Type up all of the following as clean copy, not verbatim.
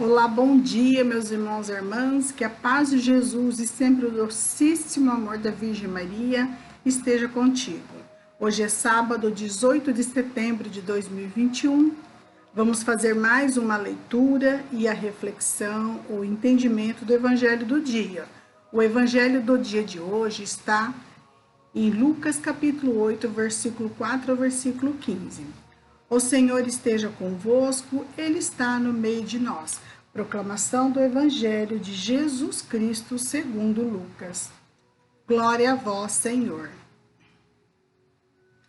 Olá, bom dia, meus irmãos e irmãs, que a paz de Jesus e sempre o docíssimo amor da Virgem Maria esteja contigo. Hoje é sábado, 18 de setembro de 2021. Vamos fazer mais uma leitura e a reflexão, o entendimento do Evangelho do dia. O Evangelho do dia de hoje está em Lucas capítulo 8, versículo 4 ao versículo 15. O Senhor esteja convosco, Ele está no meio de nós. Proclamação do Evangelho de Jesus Cristo segundo Lucas. Glória a vós, Senhor.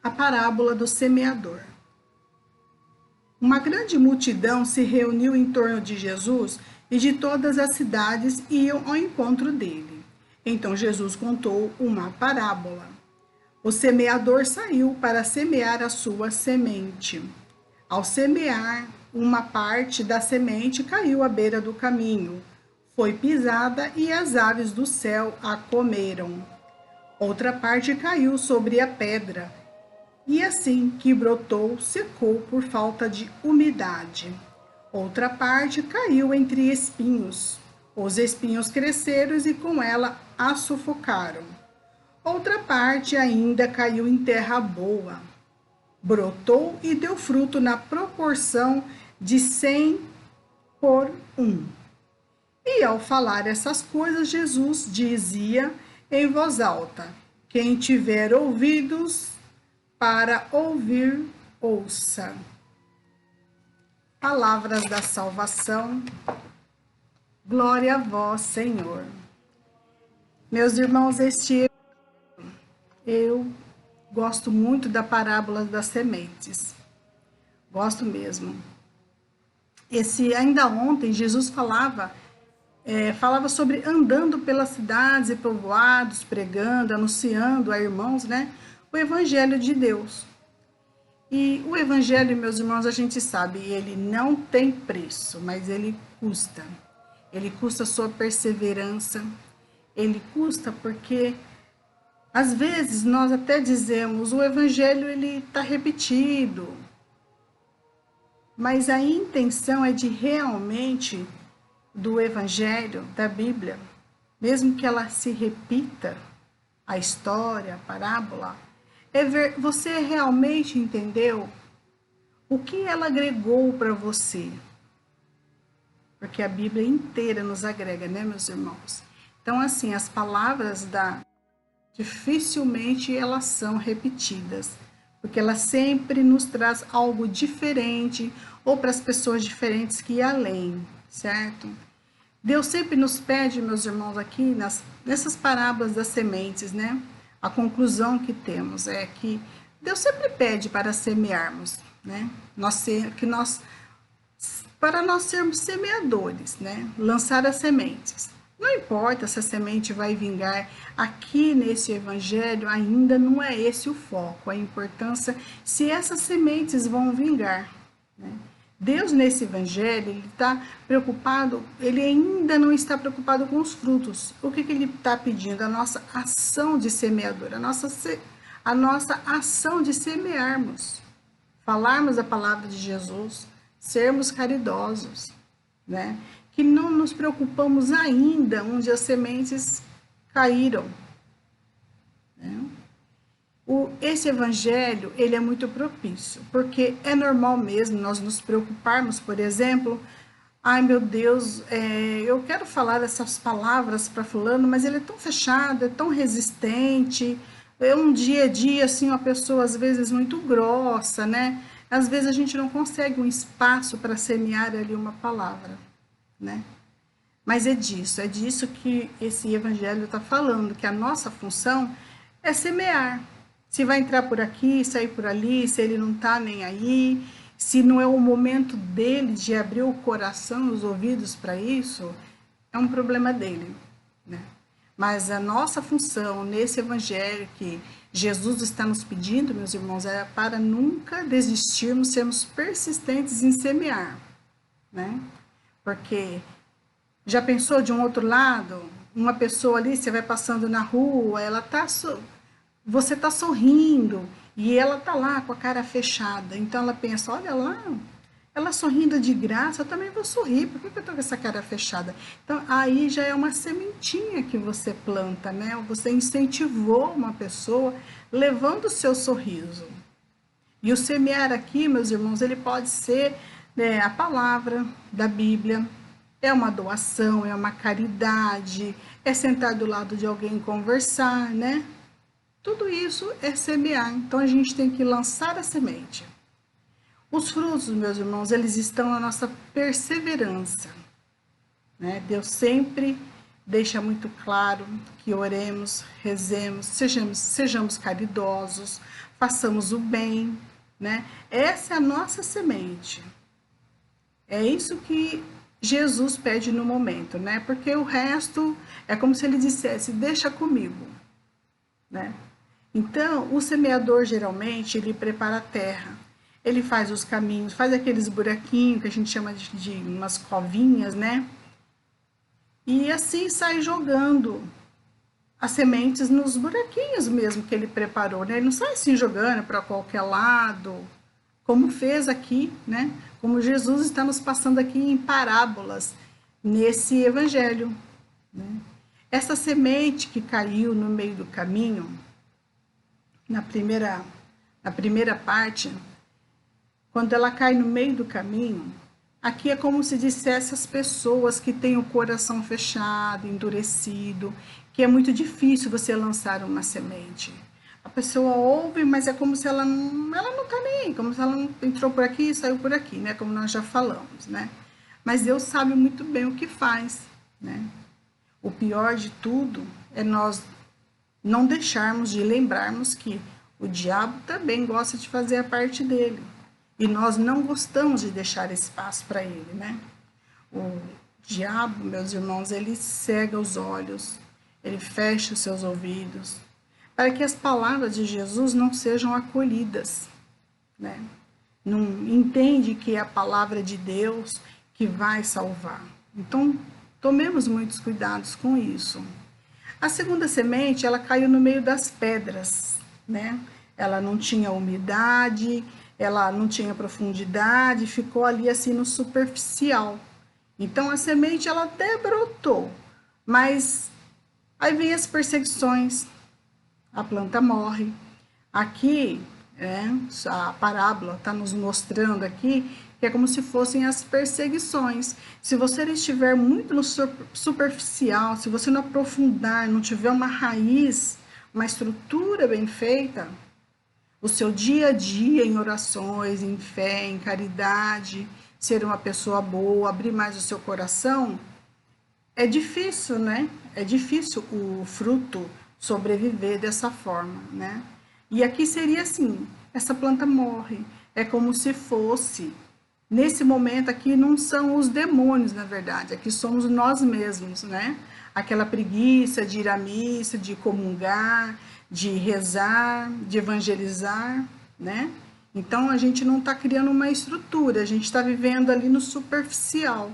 A parábola do semeador. Uma grande multidão se reuniu em torno de Jesus e de todas as cidades iam ao encontro dele. Então Jesus contou uma parábola. O semeador saiu para semear a sua semente. Ao semear, uma parte da semente caiu à beira do caminho. Foi pisada e as aves do céu a comeram. Outra parte caiu sobre a pedra, e assim que brotou, secou por falta de umidade. Outra parte caiu entre espinhos. Os espinhos cresceram e com ela a sufocaram. Outra parte ainda caiu em terra boa. Brotou e deu fruto na proporção de 100 por 1. E ao falar essas coisas, Jesus dizia em voz alta: quem tiver ouvidos para ouvir, ouça. Palavras da salvação. Glória a vós, Senhor. Meus irmãos, eu gosto muito da parábola das sementes. Gosto mesmo. Ainda ontem, Jesus falava sobre andando pelas cidades e povoados, pregando, anunciando a irmãos, o Evangelho de Deus. E o Evangelho, meus irmãos, a gente sabe, ele não tem preço, mas ele custa. Ele custa a sua perseverança, ele custa porque às vezes nós até dizemos, o Evangelho ele está repetido, mas a intenção é de realmente do Evangelho, da Bíblia, mesmo que ela se repita, a história, a parábola, você realmente entendeu o que ela agregou para você, porque a Bíblia inteira nos agrega, meus irmãos? Então, assim, as palavras dificilmente elas são repetidas, porque ela sempre nos traz algo diferente, ou para as pessoas diferentes que ir além, certo? Deus sempre nos pede, meus irmãos, aqui nessas parábolas das sementes, a conclusão que temos é que Deus sempre pede para semearmos, para nós sermos semeadores, lançar as sementes. Não importa se a semente vai vingar, aqui nesse Evangelho ainda não é esse o foco, a importância se essas sementes vão vingar. Deus nesse Evangelho, ele está preocupado, ele ainda não está preocupado com os frutos. O que ele está pedindo? A nossa ação de semeador, a nossa ação de semearmos, falarmos a palavra de Jesus, sermos caridosos, que não nos preocupamos ainda onde as sementes caíram. Esse Evangelho, ele é muito propício, porque é normal mesmo nós nos preocuparmos, por exemplo, ai meu Deus, eu quero falar essas palavras para fulano, mas ele é tão fechado, é tão resistente, é um dia a dia, assim, uma pessoa às vezes muito grossa, Às vezes a gente não consegue um espaço para semear ali uma palavra, Mas é disso que esse Evangelho está falando, que a nossa função é semear. Se vai entrar por aqui, sair por ali, se ele não está nem aí, se não é o momento dele de abrir o coração, os ouvidos para isso, é um problema dele, Mas a nossa função nesse Evangelho que Jesus está nos pedindo, meus irmãos, é para nunca desistirmos, sermos persistentes em semear, Porque já pensou de um outro lado? Uma pessoa ali, você vai passando na rua, você está sorrindo e ela está lá com a cara fechada. Então ela pensa, olha lá, ela sorrindo de graça, eu também vou sorrir. Por que eu tô com essa cara fechada? Então, aí já é uma sementinha que você planta, né? Você incentivou uma pessoa levando o seu sorriso. E o semear aqui, meus irmãos, ele pode ser, né, a palavra da Bíblia, é uma doação, é uma caridade, é sentar do lado de alguém e conversar, né? Tudo isso é semear. Então a gente tem que lançar a semente. Os frutos, meus irmãos, eles estão na nossa perseverança, né? Deus sempre deixa muito claro que oremos, rezemos, sejamos caridosos, façamos o bem, né? Essa é a nossa semente. É isso que Jesus pede no momento, né? Porque o resto é como se ele dissesse, deixa comigo, né? Então, o semeador, geralmente, ele prepara a terra, ele faz os caminhos, faz aqueles buraquinhos que a gente chama de umas covinhas, né? E assim sai jogando as sementes nos buraquinhos mesmo que ele preparou, né? Ele não sai assim jogando para qualquer lado, como fez aqui, né? Como Jesus está nos passando aqui em parábolas nesse evangelho, né? Essa semente que caiu no meio do caminho, na primeira parte, quando ela cai no meio do caminho, aqui é como se dissesse as pessoas que têm o coração fechado, endurecido, que é muito difícil você lançar uma semente. A pessoa ouve, mas é como se ela não tá nem aí, como se ela não entrou por aqui e saiu por aqui, né? Como nós já falamos, né? Mas Deus sabe muito bem o que faz, né? O pior de tudo é nós não deixarmos de lembrarmos que o diabo também gosta de fazer a parte dele. E nós não gostamos de deixar espaço para ele, né? O diabo, meus irmãos, ele cega os olhos, ele fecha os seus ouvidos, para que as palavras de Jesus não sejam acolhidas, né? Não entende que é a palavra de Deus que vai salvar. Então, tomemos muitos cuidados com isso. A segunda semente, ela caiu no meio das pedras, né? Ela não tinha umidade, ela não tinha profundidade, ficou ali assim no superficial. Então a semente ela até brotou, mas aí vem as perseguições, a planta morre. Aqui, a parábola está nos mostrando aqui que é como se fossem as perseguições. Se você estiver muito no superficial, se você não aprofundar, não tiver uma raiz, uma estrutura bem feita, o seu dia a dia em orações, em fé, em caridade, ser uma pessoa boa, abrir mais o seu coração, é difícil, né? É difícil o fruto sobreviver dessa forma, né? E aqui seria assim, essa planta morre, é como se fosse, nesse momento aqui não são os demônios, na verdade, aqui somos nós mesmos, né? Aquela preguiça de ir à missa, de comungar, de rezar, de evangelizar, né? Então a gente não está criando uma estrutura, a gente está vivendo ali no superficial,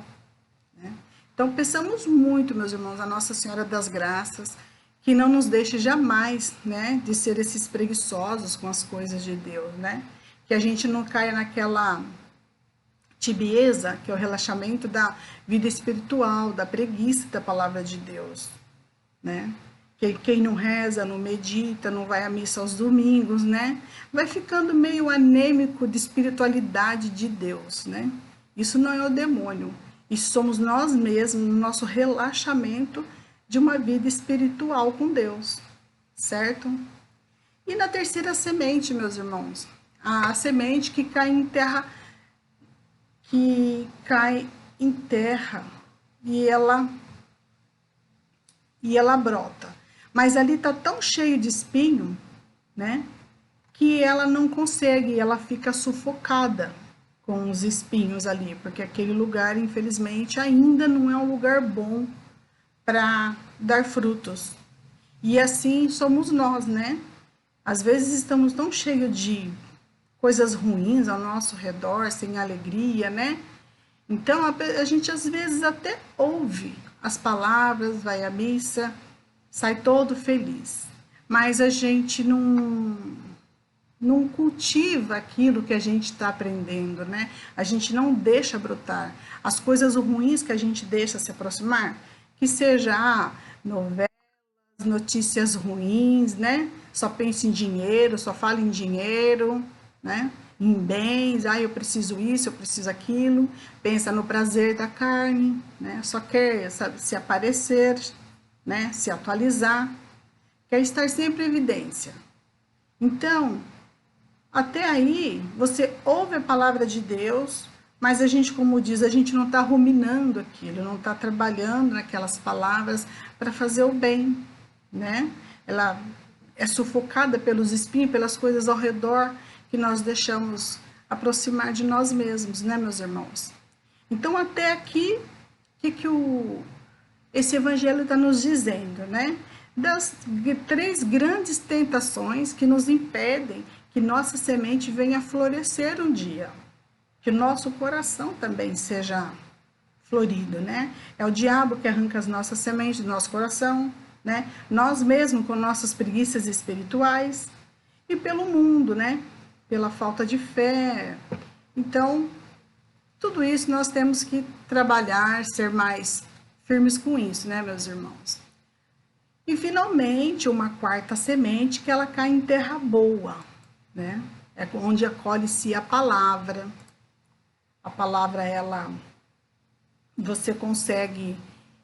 né? Então pensamos muito, meus irmãos, a Nossa Senhora das Graças, que não nos deixe jamais, né, de ser esses preguiçosos com as coisas de Deus, né? Que a gente não caia naquela tibieza, que é o relaxamento da vida espiritual, da preguiça da palavra de Deus, né? Quem não reza, não medita, não vai à missa aos domingos, né? Vai ficando meio anêmico de espiritualidade de Deus, né? Isso não é o demônio. Isso somos nós mesmos, no nosso relaxamento de uma vida espiritual com Deus, certo? E na terceira semente, meus irmãos, a semente que cai em terra, e ela brota. Mas ali está tão cheio de espinho, né, que ela não consegue, ela fica sufocada com os espinhos ali, porque aquele lugar, infelizmente, ainda não é um lugar bom para dar frutos. E assim somos nós, né? Às vezes estamos tão cheios de coisas ruins ao nosso redor, sem alegria, né? Então a gente às vezes até ouve as palavras, vai à missa, sai todo feliz. Mas a gente não cultiva aquilo que a gente está aprendendo, né? A gente não deixa brotar. As coisas ruins que a gente deixa se aproximar, que seja novela, notícias ruins, né? Só pensa em dinheiro, só fala em dinheiro, né? Em bens, eu preciso isso, eu preciso aquilo. Pensa no prazer da carne, né? Só quer, sabe, se aparecer, né? Se atualizar, quer estar sempre em evidência. Então, até aí, você ouve a palavra de Deus, mas a gente, como diz, a gente não está ruminando aquilo, não está trabalhando naquelas palavras para fazer o bem, né? Ela é sufocada pelos espinhos, pelas coisas ao redor que nós deixamos aproximar de nós mesmos, né, meus irmãos? Então, até aqui, o que esse evangelho está nos dizendo, né? Das 3 grandes tentações que nos impedem que nossa semente venha a florescer um dia, que o nosso coração também seja florido, né? É o diabo que arranca as nossas sementes do nosso coração, né? Nós mesmos com nossas preguiças espirituais e pelo mundo, né? Pela falta de fé. Então, tudo isso nós temos que trabalhar, ser mais firmes com isso, né, meus irmãos? E finalmente, uma 4ª semente que ela cai em terra boa, né? É onde acolhe-se a palavra. A palavra, você consegue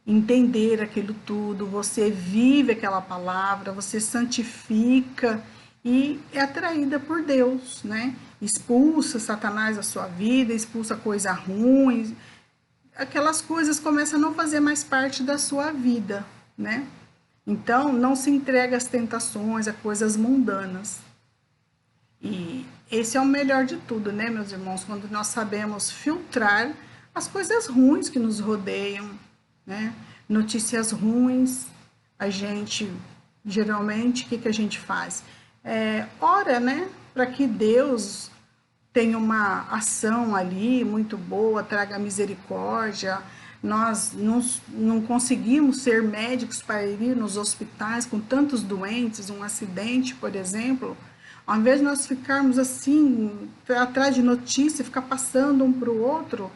entender aquilo tudo, você vive aquela palavra, você santifica e é atraída por Deus, né? Expulsa Satanás da sua vida, expulsa coisa ruim, aquelas coisas começam a não fazer mais parte da sua vida, né? Então, não se entrega às tentações, a coisas mundanas. E esse é o melhor de tudo, né, meus irmãos? Quando nós sabemos filtrar as coisas ruins que nos rodeiam, né? Notícias ruins, a gente, geralmente, o que a gente faz? Ora, né, para que Deus tenha uma ação ali muito boa, traga misericórdia. Nós não conseguimos ser médicos para ir nos hospitais com tantos doentes, um acidente, por exemplo. Ao invés de nós ficarmos assim, atrás de notícia, ficar passando um para o outro,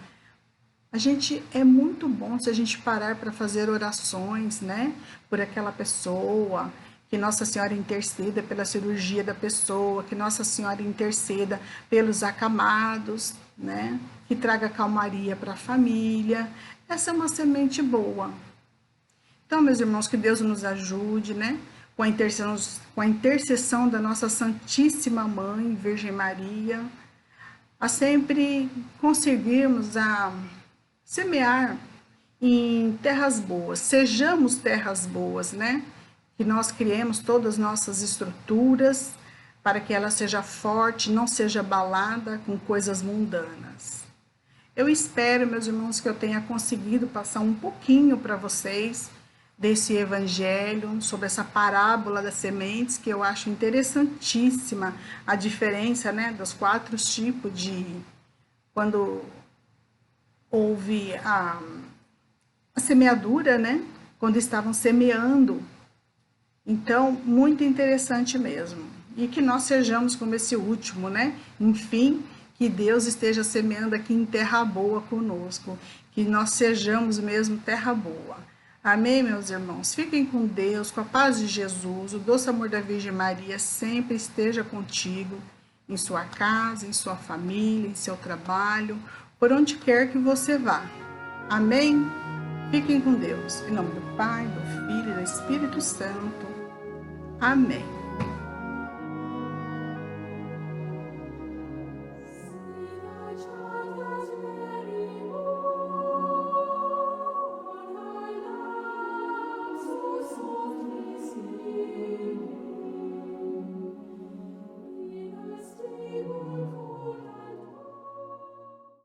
é muito bom se a gente parar para fazer orações, né, por aquela pessoa, que Nossa Senhora interceda pela cirurgia da pessoa, que Nossa Senhora interceda pelos acamados, né, que traga calmaria para a família. Essa é uma semente boa. Então, meus irmãos, que Deus nos ajude, né, com a intercessão da nossa Santíssima Mãe, Virgem Maria, a sempre conseguirmos semear em terras boas, sejamos terras boas, né? Que nós criemos todas as nossas estruturas para que ela seja forte, não seja abalada com coisas mundanas. Eu espero, meus irmãos, que eu tenha conseguido passar um pouquinho para vocês desse evangelho, sobre essa parábola das sementes, que eu acho interessantíssima a diferença, né, dos 4 tipos de quando houve a semeadura, né, quando estavam semeando. Então, muito interessante mesmo. E que nós sejamos como esse último, né? Enfim, que Deus esteja semeando aqui em terra boa conosco. Que nós sejamos mesmo terra boa. Amém, meus irmãos? Fiquem com Deus, com a paz de Jesus. O doce amor da Virgem Maria sempre esteja contigo, em sua casa, em sua família, em seu trabalho, por onde quer que você vá. Amém? Fiquem com Deus. Em nome do Pai, do Filho e do Espírito Santo. Amém.